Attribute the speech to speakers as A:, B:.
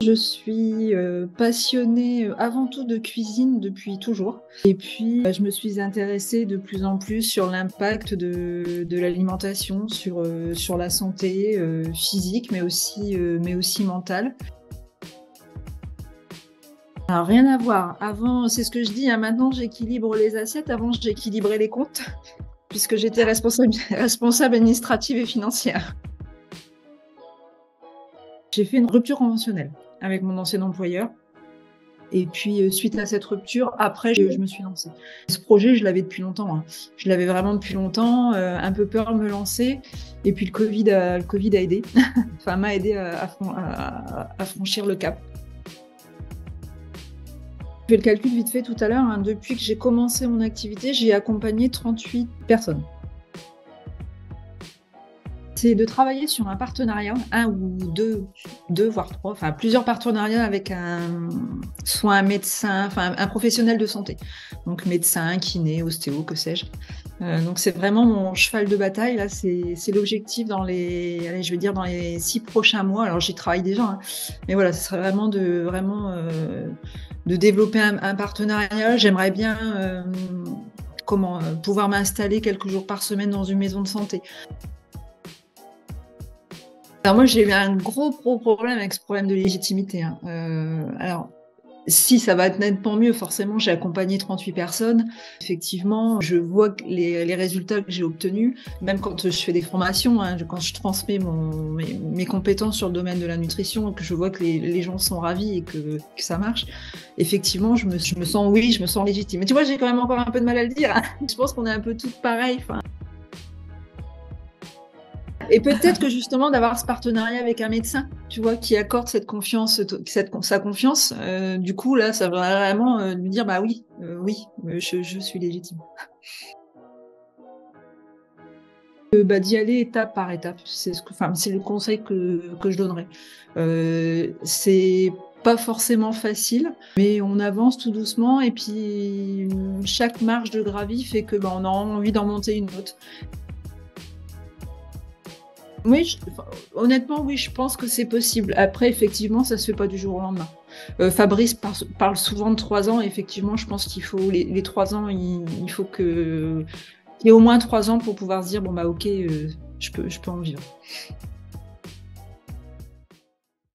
A: Je suis passionnée avant tout de cuisine depuis toujours. Et puis, je me suis intéressée de plus en plus sur l'impact de l'alimentation sur la santé physique, mais aussi mentale. Alors, rien à voir. Avant, c'est ce que je dis, hein, maintenant j'équilibre les assiettes. Avant, j'équilibrais les comptes, puisque j'étais responsable administrative et financière. J'ai fait une rupture conventionnelle avec mon ancien employeur. Et puis, suite à cette rupture, après, je me suis lancée. Ce projet, je l'avais depuis longtemps, hein. Je l'avais vraiment depuis longtemps, un peu peur de me lancer. Et puis, le Covid a aidé, enfin, m'a aidé à franchir le cap. Je fais le calcul vite fait tout à l'heure, hein. Depuis que j'ai commencé mon activité, j'ai accompagné 38 personnes. C'est de travailler sur un partenariat, un ou deux voire trois, enfin plusieurs partenariats avec soit un médecin, enfin un professionnel de santé. Donc médecin, kiné, ostéo, que sais-je. Donc c'est vraiment mon cheval de bataille. Là, c'est l'objectif dans je vais dire dans les 6 prochains mois. Alors j'y travaille déjà, hein. Mais voilà, ce serait vraiment de développer un partenariat. J'aimerais bien pouvoir m'installer quelques jours par semaine dans une maison de santé. Alors moi, j'ai eu un gros problème avec ce problème de légitimité, hein. Alors, si ça va être nettement mieux, forcément, j'ai accompagné 38 personnes. Effectivement, je vois que les résultats que j'ai obtenus, même quand je fais des formations, hein, quand je transmets mes compétences sur le domaine de la nutrition, que je vois que les gens sont ravis et que ça marche, effectivement, je me sens légitime. Mais tu vois, j'ai quand même encore un peu de mal à le dire, hein. Je pense qu'on est un peu toutes pareilles. Et peut-être que justement d'avoir ce partenariat avec un médecin, tu vois, qui accorde cette confiance, sa confiance, du coup là, ça va vraiment lui dire bah oui, je suis légitime. D'y aller étape par étape, c'est le conseil que je donnerais. C'est pas forcément facile, mais on avance tout doucement et puis chaque marche de gravi fait que on a envie d'en monter une autre. Oui, honnêtement, oui, je pense que c'est possible. Après, effectivement, ça se fait pas du jour au lendemain. Fabrice parle souvent de 3 ans. Effectivement, je pense qu'il faut les 3 ans, il faut qu'il y ait au moins 3 ans pour pouvoir se dire bon bah ok, je peux en vivre.